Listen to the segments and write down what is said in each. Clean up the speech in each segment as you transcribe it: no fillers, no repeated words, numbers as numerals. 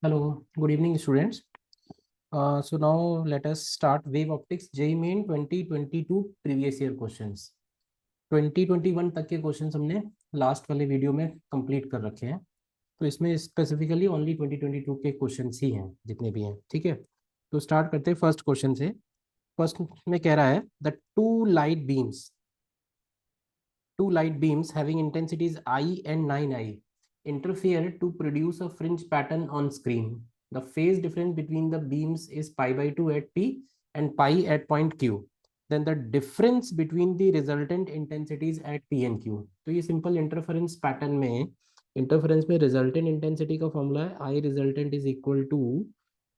Hello, good evening, students. So now let us start Wave Optics JEE Main 2022 previous year questions. 2021 तक के questions हमने last वाले video में complete कर रखे हैं, तो इसमें स्पेसिफिकली ओनली 2022 के क्वेश्चंस ही हैं जितने भी हैं, ठीक है। तो स्टार्ट करते हैं फर्स्ट क्वेश्चन से। फर्स्ट में कह रहा है the two light beams having intensities I and 9I interfere to produce a fringe pattern on screen. The phase difference between the beams is pi by 2 at P and pi at point Q. Then the difference between the resultant intensities at P and Q. तो ये simple interference pattern में, interference में resultant intensity का formula है I resultant is equal to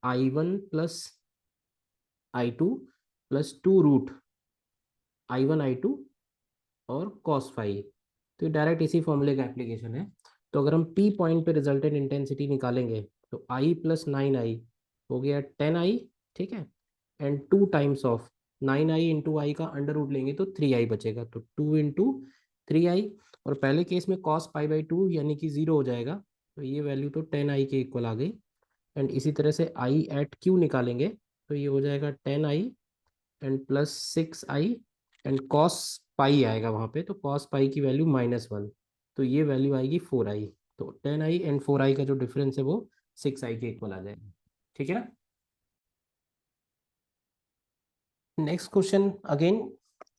I1 plus I2 plus 2 root I1 I2 और cos phi. तो direct इसी फॉर्मूले का एप्लीकेशन है। तो अगर हम पी पॉइंट पे रिजल्टेंट इंटेंसिटी निकालेंगे तो आई प्लस 9I हो गया 10I, ठीक है। And 2 times of 9I into I का अंडर रूट लेंगे तो 3I बचेगा, तो 2 इंटू 3I। और पहले केस में कॉस पाई बाई 2 यानी कि 0 हो जाएगा, तो ये वैल्यू तो 10I के इक्वल आ गई। एंड इसी तरह से आई एट क्यू निकालेंगे तो ये हो जाएगा 10I and plus 6I and cos pi आएगा वहाँ पे, तो कॉस पाई की वैल्यू -1, तो ये वैल्यू आएगी 4I। तो 10I एंड 4I का जो डिफरेंस है वो 6I के इक्वल आ जाएगा, ठीक है ना। Next question again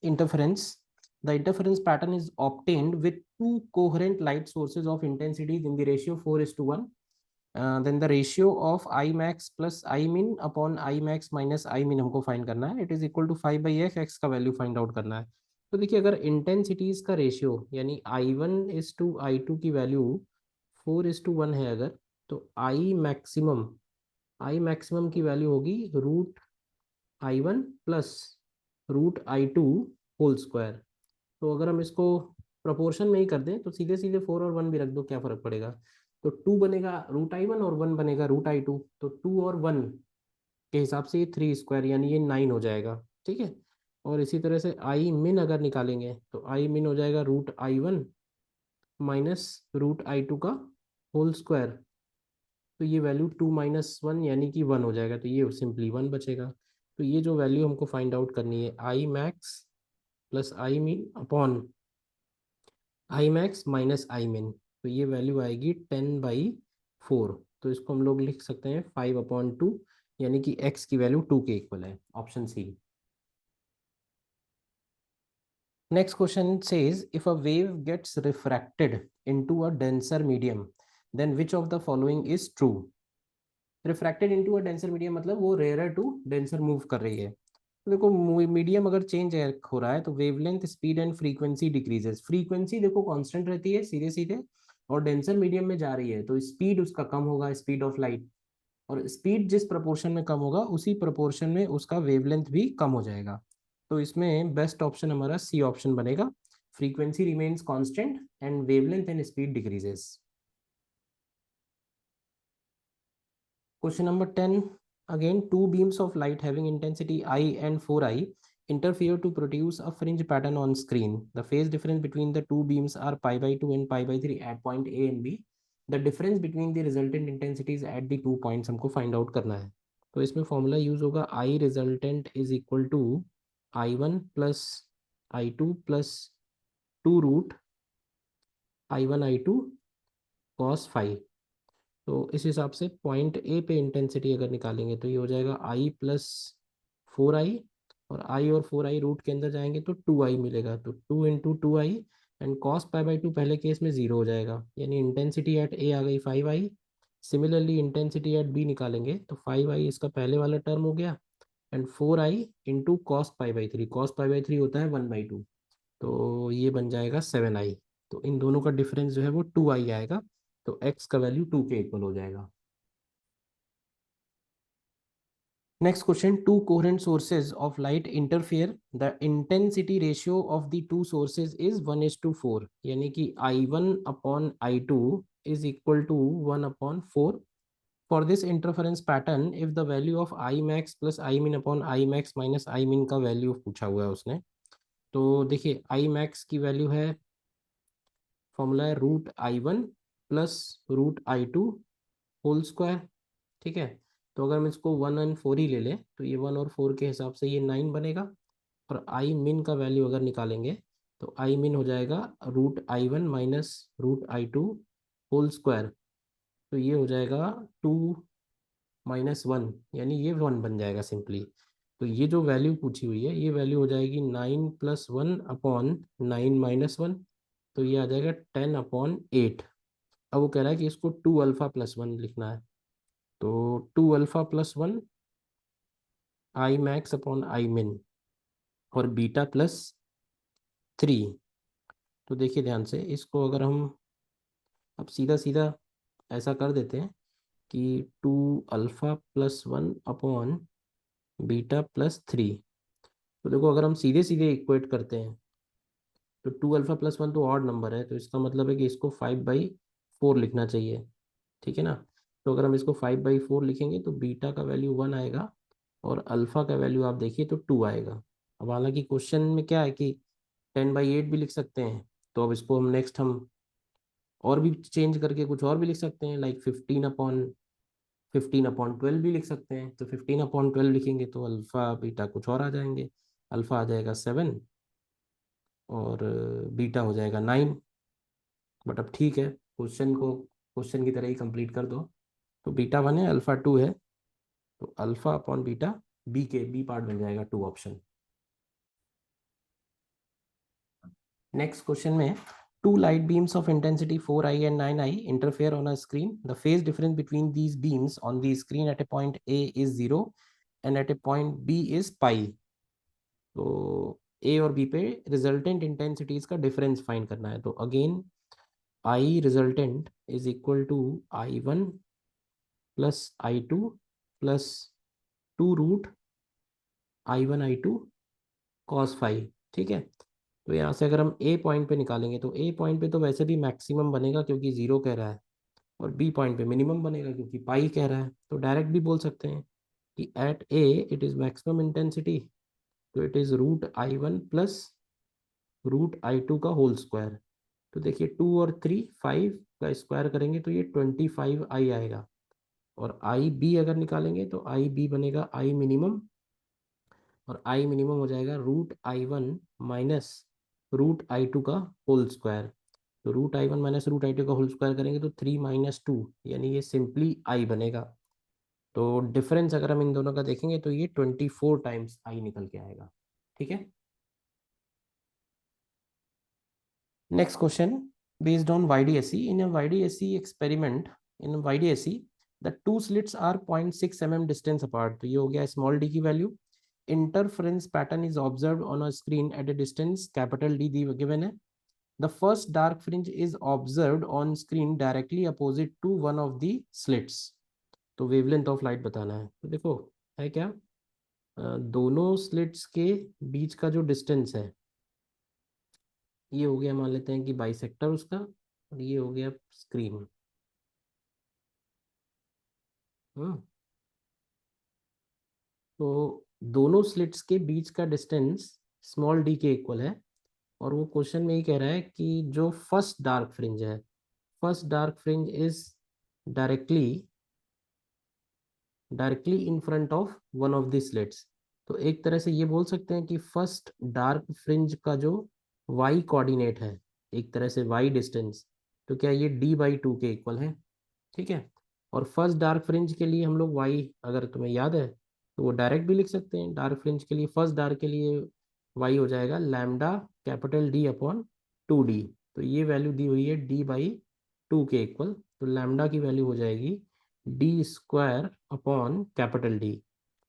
interference. The interference pattern is obtained with two coherent light sources of intensities in the ratio 4:1। Then the ratio of I max plus I min upon I max minus I min हमको find करना है। It is equal to 5/x, x का value find out करना है। तो देखिए, अगर intensities का रेशियो यानी I1:I2 की वैल्यू 4:1 है अगर, तो आई मैक्सिमम की वैल्यू होगी √I1 plus √I2 whole square. तो अगर हम इसको प्रोपोर्शन में ही कर दें तो सीधे सीधे 4 और 1 भी रख दो, क्या फर्क पड़ेगा। तो 2 बनेगा √I1 और 1 बनेगा √I2, तो 2 और 1 के हिसाब से ये 3 स्क्वायर यानी ये 9 हो जाएगा, ठीक है। और इसी तरह से आई मिन अगर निकालेंगे तो आई मिन हो जाएगा √I1 माइनस √I2 का होल स्क्वायर। तो ये वैल्यू 2 - 1 यानी कि 1 हो जाएगा, तो ये सिंपली 1 बचेगा। तो ये जो वैल्यू हमको फाइंड आउट करनी है आई max plus I min upon I max minus I मिन, तो ये वैल्यू आएगी 10/4। तो इसको हम लोग लिख सकते हैं 5/2, यानी कि एक्स की वैल्यू 2 के इक्वल है, option C. Next question says if a wave gets refracted into a denser medium then which of the following is true. Refracted into a denser medium मतलब वो रेयर टू डेंसर मूव कर रही है। तो देखो, medium अगर change हो रहा है तो wavelength speed and frequency decreases. Frequency देखो कांस्टेंट रहती है सीधे सीधे, और डेंसर मीडियम में जा रही है तो स्पीड उसका कम होगा, स्पीड ऑफ लाइट। और स्पीड जिस प्रोपोर्शन में कम होगा उसी प्रोपोर्शन में उसका वेवलेंथ भी कम हो जाएगा। तो इसमें बेस्ट ऑप्शन हमारा सी ऑप्शन बनेगा, frequency remains constant and wavelength and speed decreases. Question number 10. Again, two beams of light having intensity I and 4I interfere to produce a fringe pattern on screen. The phase difference between the two beams are pi by 2 and pi by 3 at point A and B. The difference between the resultant intensities at the 2 points हमको find out करना है। तो इसमें formula use होगा I resultant is equal to I1 plus I2 plus 2 √I1 I2 cos phi। तो इस हिसाब से पॉइंट ए पे इंटेंसिटी अगर निकालेंगे तो ये हो जाएगा I+4I, और 4I रूट के अंदर जाएंगे तो 2I मिलेगा, तो 2 × 2I एंड कॉस पाई/2 पहले केस में 0 हो जाएगा, यानी इंटेंसिटी एट ए आ गई 5I। Similarly intensity at B निकालेंगे तो 5I इसका पहले वाला टर्म हो गया, and 4I into cos π/3, cos π/3 होता है 1/2, तो ये बन जाएगा 7I। तो इन दोनों का डिफरेंस जो है वो 2I आएगा, तो x का वैल्यू 2 के इक्वल हो जाएगा। Next question, two coherent sources of light interfere, the intensity ratio of the two sources is 1:4, यानी कि I1/I2 is equal to 1/4। For this interference pattern if the value of I max plus I min upon I max minus I min का value पूछा हुआ है उसने। तो देखिए, I max की वैल्यू है, फॉर्मूला है √I1 plus √I2 whole square. ठीक है। तो अगर हम इसको 1 और 4 ही ले लें तो ये 1 और 4 के हिसाब से ये 9 बनेगा। और आई मिन का वैल्यू अगर निकालेंगे तो आई मिन हो जाएगा √I1 minus √I2 whole square. तो ये हो जाएगा 2 - 1, यानी ये 1 बन जाएगा सिंपली। तो ये जो वैल्यू पूछी हुई है ये वैल्यू हो जाएगी 9+1/9 - 1। तो ये आ जाएगा 10/8। अब वो कह रहा है कि इसको 2α+1 लिखना है। तो 2α+1 आई मैक्स अपॉन आई मिन और β+3। तो देखिए ध्यान से, इसको अगर हम अब सीधा सीधा ऐसा कर देते हैं कि 2α+1/β+3। तो देखो अगर हम सीधे सीधे इक्वेट करते हैं तो 2α+1 तो ऑड नंबर है, तो इसका मतलब है कि इसको 5/4 लिखना चाहिए। ठीक है ना। तो अगर हम इसको 5/4 लिखेंगे तो बीटा का वैल्यू 1 आएगा और अल्फा का वैल्यू आप देखिए तो 2 आएगा। अब हालांकि क्वेश्चन में क्या है कि 10/8 भी लिख सकते हैं। तो अब इसको हम नेक्स्ट हम और भी चेंज करके कुछ और भी लिख सकते हैं, लाइक 15/12 भी लिख सकते हैं। तो 15/12 लिखेंगे तो अल्फा बीटा कुछ और आ जाएंगे। अल्फा आ जाएगा 7 और बीटा हो जाएगा 9। बट अब ठीक है, क्वेश्चन को क्वेश्चन की तरह ही कंप्लीट कर दो। तो बीटा 1 है, अल्फा 2 है। तो alpha upon beta B part बन जाएगा 2 ऑप्शन। नेक्स्ट क्वेश्चन में, two light beams of intensity 4i and 9i interfere on a screen. The phase difference between these beams on the screen at a point A is 0 and at a point B is pi. तो ए और B पे resultant intensities का difference find करना है। तो again I resultant is equal to I1 plus I2 plus 2√I1I2 cos 5। ठीक है। तो यहाँ से अगर हम ए पॉइंट पे निकालेंगे तो ए पॉइंट पे तो वैसे भी मैक्सिमम बनेगा क्योंकि 0 कह रहा है, और बी पॉइंट पे मिनिमम बनेगा क्योंकि पाई कह रहा है। तो डायरेक्ट भी बोल सकते हैं कि at A it is maximum intensity. तो it is √I1 plus √I2 का होल स्क्वायर। तो देखिए 2 और 3 5 का स्क्वायर करेंगे तो ये 25i आएगा। और आई बी अगर निकालेंगे तो आई बी बनेगा आई मिनिमम, और आई मिनिमम हो जाएगा √I1 माइनस √I2 का होल स्क्वायर। तो √I1 माइनस √I2 का होल स्क्वायर करेंगे तो 3 - 2, यानी ये सिंपली आई बनेगा। तो डिफरेंस अगर हम इन दोनों का देखेंगे तो ये 24 टाइम्स आई निकल के आएगा। ठीक है। Next question, based on YDSE, in a YDSE experiment, in YDSE the two slits are 0.6 mm distance apart. तो ये हो गया स्मॉल डी की value. Interference pattern is observed on a screen at a distance capital D the given है। The first dark fringe is observed on screen directly opposite to one of the slits. तो wavelength of light बताना है। तो देखो है क्या, दोनों slits के बीच का जो डिस्टेंस है ये हो गया, मान लेते हैं कि बाइसेक्टर उसका, और ये हो गया स्क्रीन। हम्म। तो दोनों स्लिट्स के बीच का डिस्टेंस स्मॉल डी के इक्वल है। और वो क्वेश्चन में ये कह रहा है कि जो फर्स्ट डार्क फ्रिंज है, first dark fringe is directly directly in front of one of the slits. तो एक तरह से ये बोल सकते हैं कि फर्स्ट डार्क फ्रिंज का जो वाई कोऑर्डिनेट है, एक तरह से वाई डिस्टेंस, तो क्या ये d/2 के इक्वल है। ठीक है। और फर्स्ट डार्क फ्रिंज के लिए हम लोग वाई, अगर तुम्हें याद है तो वो डायरेक्ट भी लिख सकते हैं। डार्क फ्रिंज के लिए, फर्स्ट डार्क के लिए वाई हो जाएगा lambda capital D upon 2d। तो ये वैल्यू दी हुई है d/2 के इक्वल। तो लैम्डा की वैल्यू हो जाएगी d² अपॉन कैपिटल डी।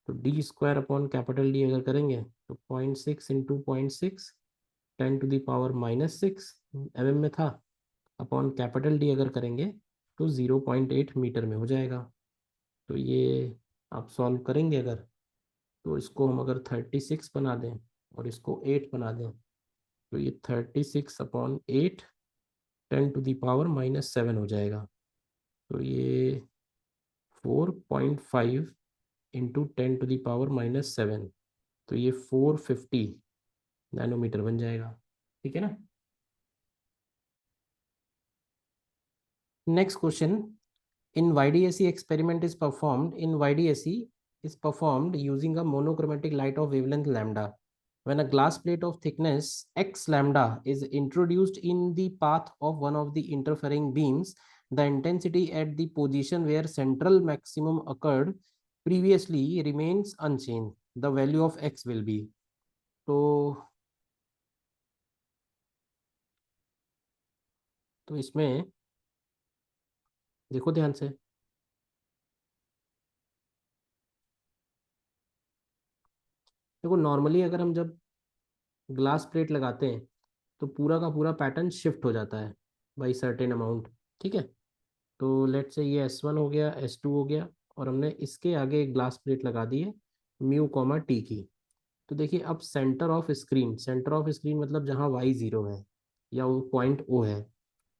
तो d² अपॉन कैपिटल डी अगर करेंगे तो 0.6 इंटू 0.6 10⁻⁻6 mm में था, अपॉन कैपिटल डी अगर करेंगे तो 0.8 मीटर में हो जाएगा। तो ये आप सॉल्व करेंगे अगर, तो इसको हम अगर 36 बना दें और इसको 8 बना दें तो ये 36/8 10⁻⁻7 हो जाएगा। तो ये 4.5 इंटू 10⁻⁻7, तो ये 450 नैनोमीटर बन जाएगा। ठीक है ना। Next question, In YDSE experiment is performed in YDSE is performed using a monochromatic light of wavelength lambda. When a glass plate of thickness x lambda is introduced in the path of one of the interfering beams, the intensity at the position where central maximum occurred previously remains unchanged. The value of x will be. तो इसमें देखो ध्यान से, देखो normally अगर हम जब glass plate लगाते हैं तो पूरा का पूरा पैटर्न शिफ्ट हो जाता है बाई सर्टेन अमाउंट। ठीक है, तो लेट से ये S1 हो गया, S2 हो गया, और हमने इसके आगे एक ग्लास प्लेट लगा दी है म्यू कॉमा टी की। तो देखिए अब सेंटर ऑफ स्क्रीन मतलब जहाँ y0 है या वो पॉइंट O है।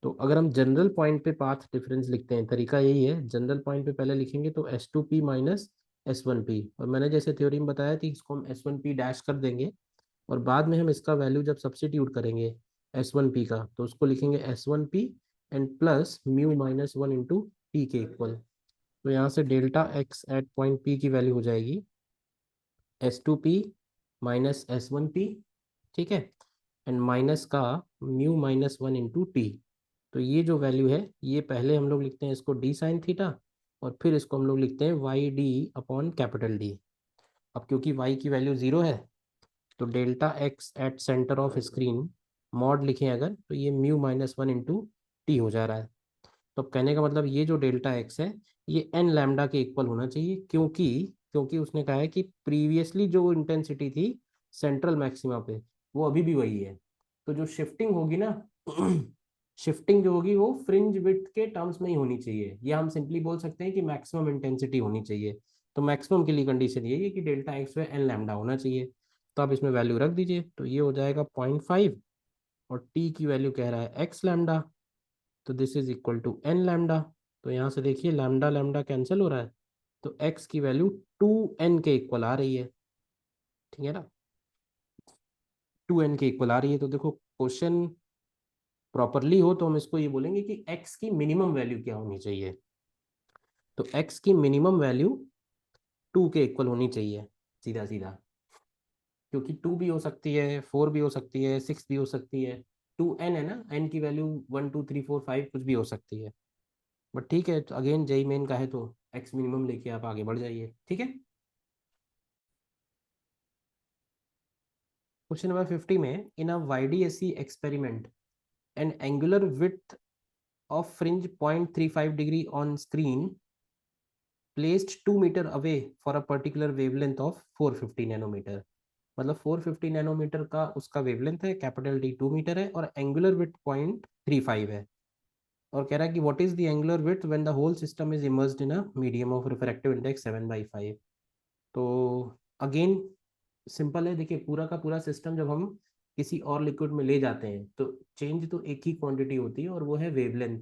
तो अगर हम जनरल पॉइंट पे पाथ डिफरेंस लिखते हैं, तरीका यही है, जनरल पॉइंट पे पहले लिखेंगे तो S2P माइनस S1P, और मैंने जैसे थ्योरी में बताया थी इसको हम S1P डैश कर देंगे, और बाद में हम इसका वैल्यू जब सब्सटीट्यूट करेंगे S1P का, तो उसको लिखेंगे S1P and plus mu minus one into P के इक्वल। तो यहाँ से delta X at point P की वैल्यू हो जाएगी S2P माइनस S1P। ठीक है, एंड माइनस का mu minus one into T. तो ये जो वैल्यू है ये पहले हम लोग लिखते हैं इसको डी साइन थीटा, और फिर इसको हम लोग लिखते हैं Y D upon capital D. अब क्योंकि वाई की वैल्यू जीरो है तो delta X at centre of screen mod लिखें अगर, तो ये mu minus one into T हो जा रहा है। तो अब कहने का मतलब ये जो डेल्टा एक्स है ये एन लैम्डा के इक्वल होना चाहिए, क्योंकि क्योंकि उसने कहा है कि प्रीवियसली जो इंटेंसिटी थी सेंट्रल मैक्सिमा पे वो अभी भी वही है। तो जो शिफ्टिंग होगी ना शिफ्टिंग जो होगी वो फ्रिंज विड्थ के टर्म्स में ही होनी चाहिए, या हम सिंपली बोल सकते हैं कि मैक्सिमम इंटेंसिटी होनी चाहिए। तो मैक्सिमम के लिए कंडीशन यही है कि डेल्टा एक्स एन लैम्डा होना चाहिए। तो आप इसमें वैल्यू रख दीजिए, तो ये हो जाएगा 0.5, और टी की वैल्यू कह रहा है एक्स लैम्डा, तो this is equal to N lambda. तो यहाँ से देखिए लैम्डा लैम्डा कैंसिल हो रहा है, तो एक्स की वैल्यू 2n के इक्वल आ रही है। ठीक है ना, 2n के इक्वल आ रही है। तो देखो क्वेश्चन प्रॉपरली हो तो हम इसको ये बोलेंगे कि x की मिनिमम वैल्यू क्या होनी चाहिए। तो x की मिनिमम वैल्यू 2 के इक्वल होनी चाहिए, सीधा सीधा, क्योंकि 2 भी हो सकती है, 4 भी हो सकती है, 6 भी हो सकती है। 2n है ना, n की वैल्यू 1 2 3 4 5 कुछ भी हो सकती है। बट ठीक है, तो अगेन जेई मेन का है तो x मिनिमम लेके आप आगे बढ़ जाइए। ठीक है, क्वेश्चन नंबर 50 में, इन a YDSE experiment N angular width of fringe 0.35 degree on screen placed 2 meter away for a particular wavelength of 450 nanometre. मतलब 450 नैनोमीटर का उसका वेवलेंथ है, कैपिटल डी 2 मीटर है, और एंगुलर विड्थ 0.35 है। और कह रहा है कि what is the angular width when the whole system is immersed in a medium of refractive index 7/5। तो अगेन सिंपल है, देखिए पूरा का पूरा सिस्टम जब हम किसी और लिक्विड में ले जाते हैं तो चेंज तो एक ही क्वांटिटी होती है और वो है वेवलेंथ।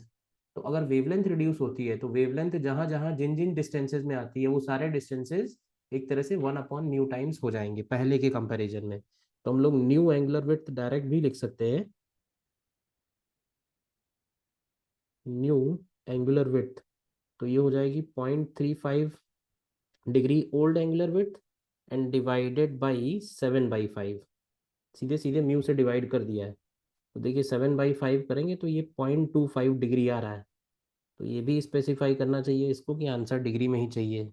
तो अगर वेवलेंथ रिड्यूस होती है तो वेवलेंथ जहां जहां जिन जिन डिस्टेंसेज में आती है वो सारे डिस्टेंसेज एक तरह से 1/न्यू टाइम्स हो जाएंगे पहले के कंपैरिजन में। तो हम लोग न्यू एंगुलर विड्थ डायरेक्ट भी लिख सकते हैं, न्यू एंगुलर विड्थ। तो ये हो जाएगी 0.35 degree old angular width and divided by 7/5। सीधे सीधे म्यू से डिवाइड कर दिया है, तो देखिए 7/5 करेंगे तो ये 0.25 डिग्री आ रहा है। तो ये भी स्पेसिफाई करना चाहिए इसको कि आंसर डिग्री में ही चाहिए।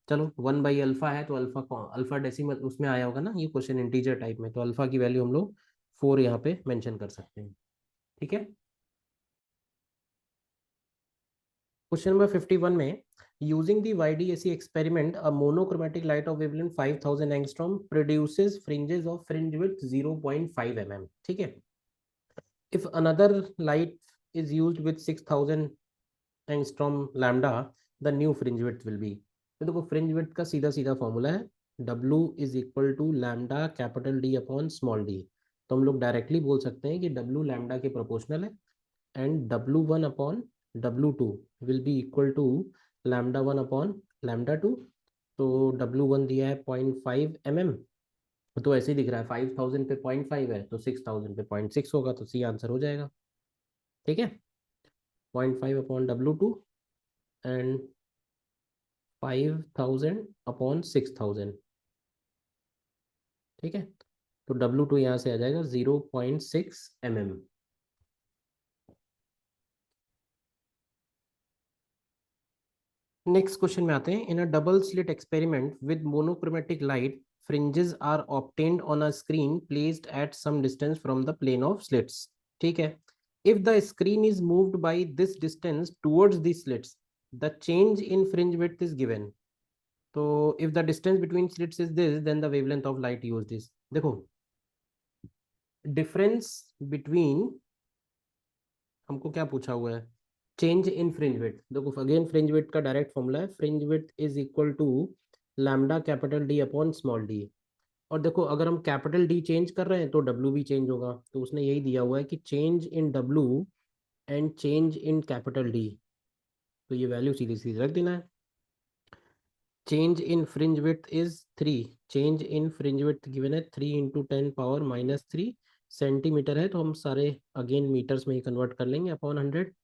चलो 1/अल्फा है तो अल्फा अल्फा डेसिमल उसमें आया होगा ना, ये क्वेश्चन इंटीजर टाइप में, तो अल्फा की वैल्यू हम लोग 4 यहाँ पे मेंशन कर सकते हैं। ठीक है, क्वेश्चन नंबर 51 में, using the YDSE experiment a monochromatic light of wavelength 5000 angstrom produces fringes of fringe width 0.5 mm। ठीक है, if another light is used with 6000 angstrom lambda the new fringe width will be. तो देखो fringe width का सीधा सीधा formula है W is equal to lambda capital D upon small D. तो हम लोग डायरेक्टली बोल सकते हैं कि W लैम्डा के प्रोपोर्शनल है, and W1 upon W2 will be equal to lambda 1 upon lambda 2। तो W1 दिया है 0.5 mm, तो ऐसे ही दिख रहा है 5000 पे 0.5 है तो 6000 पे 0.6 होगा, तो सी आंसर हो जाएगा। ठीक है, 0.5 अपॉन W2 एंड 5000 अपॉन 6000। ठीक है, तो W2 यहाँ से आ जाएगा 0.6 mm। नेक्स्ट क्वेश्चन में आते हैं। In a double slit experiment with monochromatic light, fringes are obtained on a screen placed at some distance from the plane of slits. ठीक है, if the screen is moved by this distance towards the slits, the change in fringe width is given. तो if the distance between slits is this, then the wavelength of light used is. देखो, difference between, हमको क्या पूछा हुआ है, change in fringe width. देखो again, fringe width का direct formula है, fringe width is equal to lambda capital D upon small D. और देखो, अगर हम कैपिटल डी चेंज कर रहे हैं तो डब्ल्यू भी चेंज होगा, तो उसने यही दिया हुआ है कि change in W and change in capital D. तो ये वैल्यू सीधी सीधी रख देना है। Change in fringe width is 3। Change in fringe width given है 3 इंटू 10 पावर -3 सेंटीमीटर है, तो हम सारे अगेन मीटर्स में ही कन्वर्ट कर लेंगे अपॉन 100।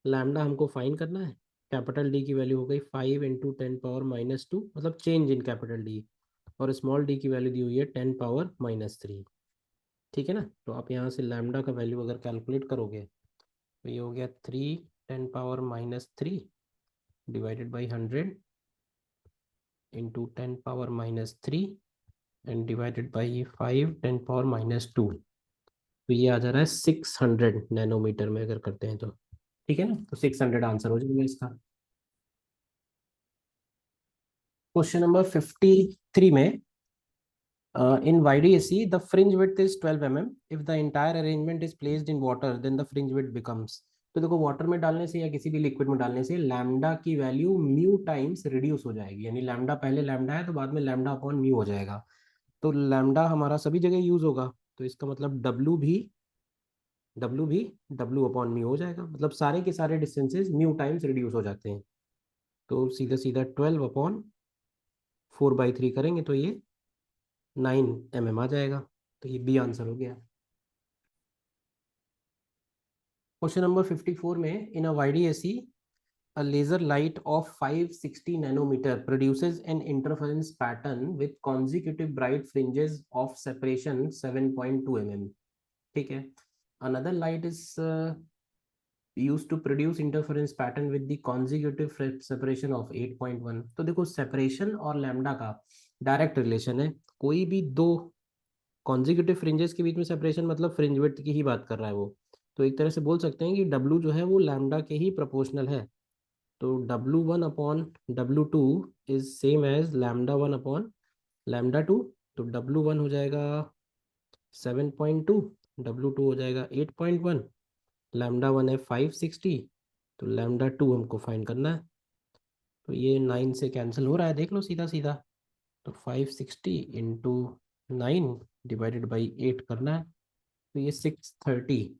लैम्डा हमको फाइन करना है, कैपिटल डी की वैल्यू हो गई 5 इंटू 10 पावर -2, मतलब चेंज इन कैपिटल डी। और स्मॉल डी की वैल्यू दी हुई है 10 पावर -3। ठीक है ना, तो आप यहाँ से लैम्डा का वैल्यू अगर कैलकुलेट करोगे तो ये हो गया 3 10 power -3 divided by 100 into 10 power -3 and divided by 5 10 power -2। तो ये आ जा रहा है 600 नैनोमीटर में अगर करते हैं तो। ठीक है ना, तो 600 आंसर हो जाएगा इसका। क्वेश्चन नंबर 53 में, in YDAC the fringe width is 12 mm. If the entire arrangement is placed in water, then the fringe width becomes। तो देखो, वाटर में डालने से या किसी भी लिक्विड में डालने से लैम्डा की वैल्यू म्यू टाइम्स रिड्यूस हो जाएगी, यानी लैम्डा पहले लैम्डा है तो बाद में लैम्डा अपॉन म्यू हो जाएगा। तो लैम्डा हमारा सभी जगह यूज होगा, तो इसका मतलब डब्ल्यू भी डब्ल्यू अपॉन म्यू हो जाएगा, मतलब सारे के सारे डिस्टेंसेज म्यू टाइम्स रिड्यूस हो जाते हैं। तो सीधा सीधा 12/4/3 करेंगे तो ये 9 mm आ जाएगा। तो ये बी आंसर हो गया। क्वेश्चन नंबर 54 में, इन अ YDAC a laser light of 560 nanometer produces an interference pattern with consecutive bright fringes of separation 7.2 mm। ठीक है, another light is used to produce interference pattern with the consecutive separation of 8.1। तो देखो, separation और lambda का direct relation है। कोई भी दो कॉन्जिक्यूटिव फ्रिंजेस के बीच में सेपरेशन, मतलब फ्रिंज विड्थ की ही बात कर रहा है वो। तो एक तरह से बोल सकते हैं कि डब्ल्यू जो है वो लैम्डा के ही प्रोपोर्शनल है। तो W1 upon W2 is same as λ1 upon λ2। तो W1 हो जाएगा 7.2, W2 हो जाएगा 8.1, λ1 है 560, तो λ2 हमको फाइंड करना है। तो ये 9 से कैंसिल हो रहा है, देख लो सीधा सीधा। तो 560 इंटू 9 डिवाइडेड बाई 8 करना है, तो ये 630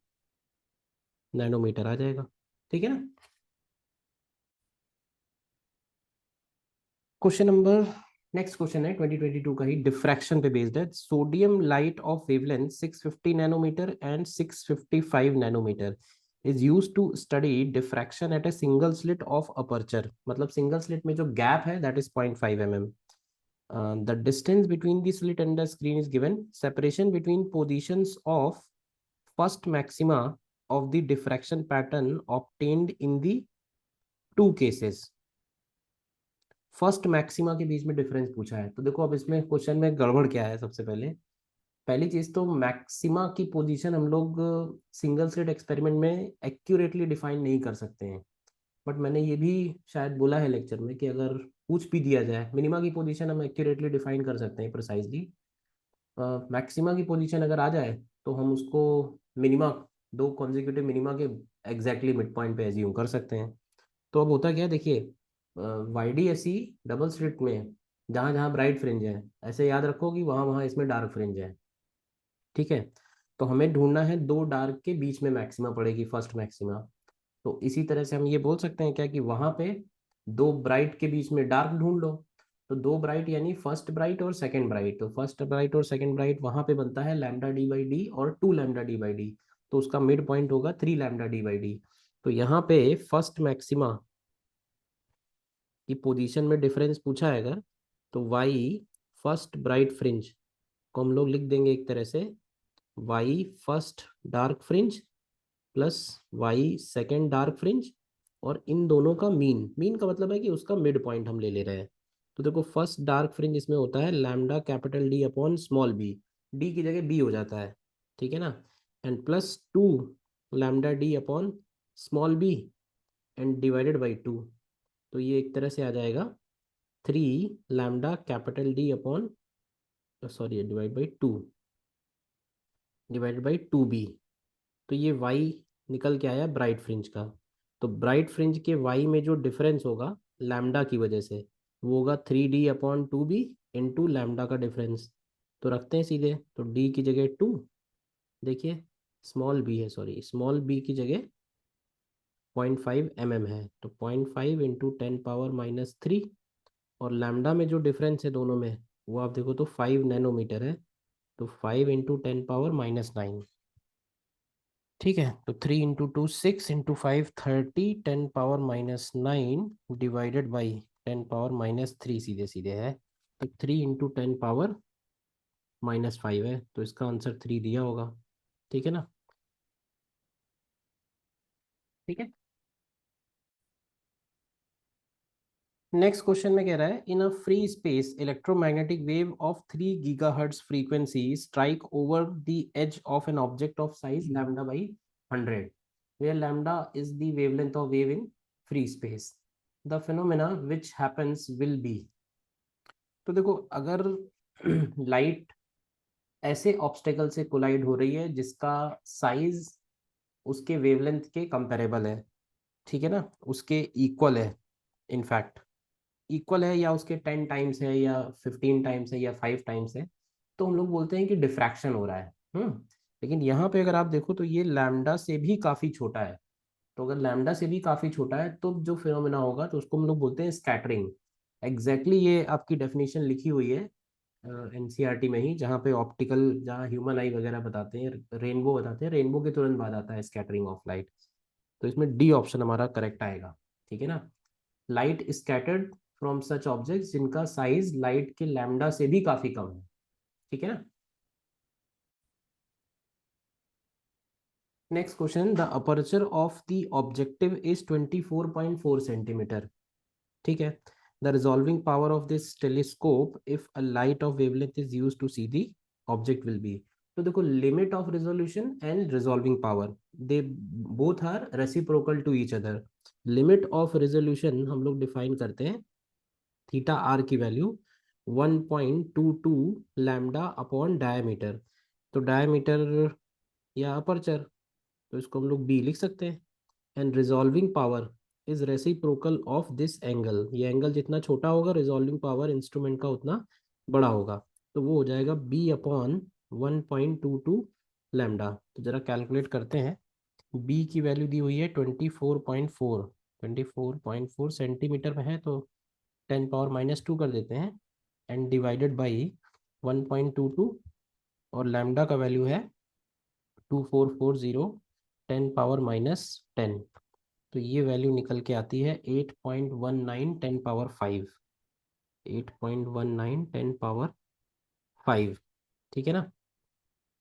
नैनोमीटर आ जाएगा। ठीक है ना। क्वेश्चन नंबर, नेक्स्ट क्वेश्चन है 2022 का ही, डिफ्रैक्शन पे बेस्ड है। Sodium light of wavelength 650 nanometre and 655 nanometre is used to study diffraction at a single slit of aperture. मतलब सिंगल स्लिट में जो गैप है that is 0.5 mm। The distance between the slit and the screen is given. Separation between positions of first maxima of the diffraction pattern obtained in the two cases। First maxima के बीच में difference पूछा है, तो देखो अब इसमें question में गड़बड़ क्या है। सबसे पहले पहली चीज तो मैक्सिमा की पोजीशन हम लोग सिंगल स्लिट एक्सपेरिमेंट में एक्यूरेटली डिफाइन नहीं कर सकते हैं। बट मैंने ये भी शायद बोला है लेक्चर में कि अगर पूछ भी दिया जाए, मिनिमा की पोजीशन हम एक्यूरेटली डिफाइन कर सकते हैं प्रिसाइजली। मैक्सिमा की पोजीशन अगर आ जाए तो हम उसको मिनिमा, दो कॉन्जिक्यूटिव मिनिमा के एग्जैक्टली मिड पॉइंट पे एज्यूम कर सकते हैं। तो अब होता क्या है, देखिए, YDAC डबल स्लिट में जहाँ जहाँ ब्राइट फ्रिंज है, ऐसे याद रखो कि वहाँ वहाँ इसमें डार्क फ्रिंज है। ठीक है, तो हमें ढूंढना है दो डार्क के बीच में मैक्सिमा पड़ेगी, फर्स्ट मैक्सिमा। तो इसी तरह से हम ये बोल सकते हैं क्या कि वहाँ पे दो ब्राइट के बीच में डार्क ढूंढ लो। तो दो ब्राइट यानी फर्स्ट ब्राइट और सेकंड ब्राइट, तो फर्स्ट ब्राइट और सेकंड ब्राइट वहाँ पे बनता है λ/d और 2 λ/d। तो उसका मिड पॉइंट होगा 3 λ/d। तो यहाँ पे फर्स्ट मैक्सिमा कि पोजीशन में डिफरेंस पूछा है अगर, तो वाई फर्स्ट ब्राइट फ्रिंज को हम लोग लिख देंगे एक तरह से Y first dark fringe plus Y second dark fringe, और इन दोनों का मीन, मीन का मतलब है कि उसका मिड पॉइंट हम ले ले रहे हैं। तो देखो फर्स्ट डार्क फ्रिंज इसमें होता है lambda capital D upon small B, D की जगह बी हो जाता है, ठीक है ना, and plus two lambda D upon small B and divided by two. तो ये एक तरह से आ जाएगा three lambda capital D upon, sorry divide by two, divided by two B. तो ये वाई निकल के आया ब्राइट फ्रिंज का। तो ब्राइट फ्रिंज के वाई में जो डिफरेंस होगा लैम्डा की वजह से, वो होगा three D upon two B into lambda का डिफरेंस। तो रखते हैं सीधे, तो डी की जगह टू, देखिए स्मॉल बी है, सॉरी स्मॉल बी की जगह 0.5 mm है, तो 0.5 इंटू 10⁻³ और लैम्डा में जो डिफरेंस है दोनों में वो आप देखो तो 5 नैनोमीटर है, तो 5 इंटू 10⁻⁹। ठीक है, तो 3 इंटू 2 6 इंटू 5 30 10⁻⁹ डिवाइडेड बाई 10⁻³ सीधे सीधे है, तो 3 इंटू 10⁻⁻5 है, तो इसका आंसर 3 दिया होगा। ठीक है ना, ठीक है। नेक्स्ट क्वेश्चन में कह रहा है in a free space electromagnetic wave of 3 GHz frequency strike over the edge of an object of size lambda by 100 where lambda is the wavelength of wave in free space. The phenomena which happens will be। तो देखो अगर light ऐसे obstacle से collide हो रही है जिसका size उसके वेवलेंथ के कंपेरेबल है, ठीक है ना, उसके इक्वल है, इनफैक्ट इक्वल है या उसके 10 टाइम्स है या 15 टाइम्स है या 5 टाइम्स है, तो हम लोग बोलते हैं कि डिफ्रैक्शन हो रहा है। लेकिन यहाँ पे अगर आप देखो तो ये लैम्डा से भी काफ़ी छोटा है, तो अगर लैम्डा से भी काफ़ी छोटा है तो जो फिनोमेना होगा तो उसको हम लोग बोलते हैं स्कैटरिंग। एग्जैक्टली ये आपकी डेफिनेशन लिखी हुई है एनसीईआरटी में ही, जहाँ पे ऑप्टिकल, जहाँ ह्यूमन आई वगैरह बताते हैं, रेनबो बताते हैं, रेनबो के तुरंत बाद आता है स्कैटरिंग ऑफ लाइट। तो इसमें डी ऑप्शन हमारा करेक्ट आएगा, ठीक है ना। Light scattered from such objects जिनका साइज लाइट के लैम्डा से भी काफी कम है, ठीक है ना। Next question, the aperture of the objective is 24.4 centimetre, ठीक है। The resolving power of this telescope if a light of wavelength is use to see the object will be. तो देखो limit of resolution and resolving power, they both are reciprocal to each other. Limit of resolution हम लोग define करते हैं theta are की value 1.22 lambda upon diameter. तो diameter या aperture, तो इसको हम लोग बी लिख सकते हैं। And resolving power is reciprocal of this angle, ये एंगल जितना छोटा होगा रिजॉल्विंग पावर इंस्ट्रूमेंट का उतना बड़ा होगा, तो वो हो जाएगा बी अपॉन 1.22 लैम्डा। तो जरा कैलकुलेट करते हैं, बी की वैल्यू दी हुई है 24.4, 24.4 सेंटीमीटर में है, तो 10⁻⁻² कर देते हैं एंड डिवाइडेड बाई 1.22, और लैम्डा का वैल्यू है 2440 10⁻⁻10। तो ये वैल्यू निकल के आती है 8.19 10⁻5, 8.19 10⁻5, ठीक है ना,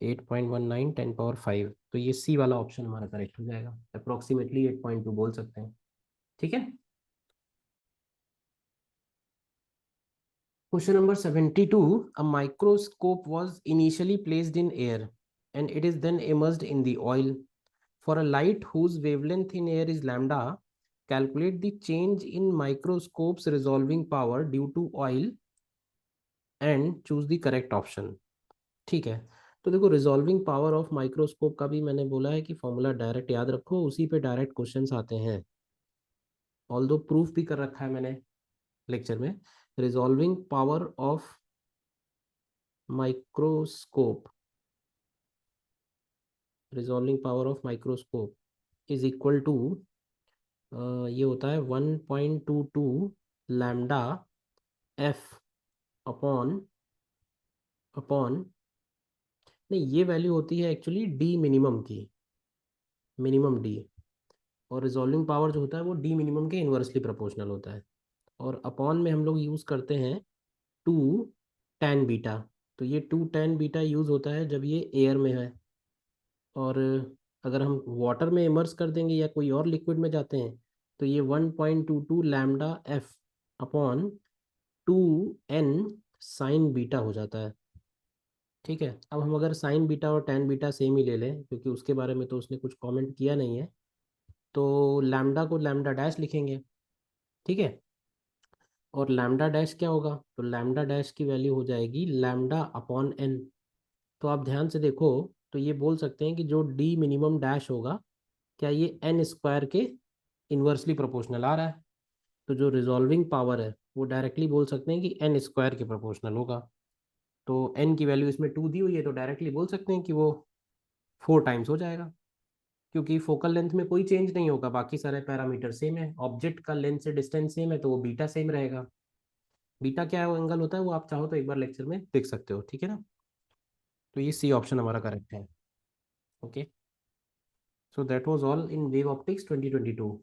8.19 10⁻5। तो ये सी वाला ऑप्शन हमारा करेक्ट हो जाएगा, अप्रोक्सीमेटली 8.2 बोल सकते हैं, ठीक है। Question number 72. A microscope was initially placed in air and it is then immersed in the oil. For a light whose wavelength in air is lambda, calculate the change in microscope's resolving power due to oil and choose the correct option. ठीक है, तो देखो resolving power of microscope का भी मैंने बोला है कि फॉर्मूला डायरेक्ट याद रखो, उसी पे डायरेक्ट क्वेश्चंस आते हैं, ऑल दो प्रूफ भी कर रखा है मैंने लेक्चर में। Resolving power of microscope, resolving power of microscope is equal to, ये होता है 1.22 लैम्डा एफ अपॉन अपॉन, नहीं ये वैल्यू होती है एक्चुअली डी मिनिमम की, मिनिमम डी, और रिजॉल्विंग पावर जो होता है वो डी मिनिमम के इन्वर्सली प्रोपोर्शनल होता है। और अपॉन में हम लोग यूज़ करते हैं 2 tan बीटा। तो ये 2 tan बीटा यूज़ होता है जब ये एयर में है। और अगर हम वाटर में इमर्स कर देंगे या कोई और लिक्विड में जाते हैं तो ये 1.22 λ f upon 2n sign beta हो जाता है। ठीक है, अब हम अगर साइन बीटा और टैन बीटा सेम ही ले लें, क्योंकि उसके बारे में तो उसने कुछ कमेंट किया नहीं है, तो लैम्डा को लैम्डा डैश लिखेंगे। ठीक है, और लैम्डा डैश क्या होगा, तो लैम्डा डैश की वैल्यू हो जाएगी लैम्डा अपॉन एन। तो आप ध्यान से देखो, तो ये बोल सकते हैं कि जो डी मिनिमम डैश होगा, क्या ये एन स्क्वायर के इन्वर्सली प्रोपोर्शनल आ रहा है। तो जो रिजॉल्विंग पावर है वो डायरेक्टली बोल सकते हैं कि एन स्क्वायर के प्रोपोर्शनल होगा। तो एन की वैल्यू इसमें 2 दी हुई है, तो डायरेक्टली बोल सकते हैं कि वो 4 टाइम्स हो जाएगा, क्योंकि फोकल लेंथ में कोई चेंज नहीं होगा, बाकी सारे पैरामीटर सेम है, ऑब्जेक्ट का लेंथ से डिस्टेंस सेम है, तो वो बीटा सेम रहेगा। बीटा क्या है, वो एंगल होता है, वो आप चाहो तो एक बार लेक्चर में देख सकते हो। ठीक है ना, तो ये सी ऑप्शन हमारा करेक्ट है। Okay, so that was all in wave optics 2022।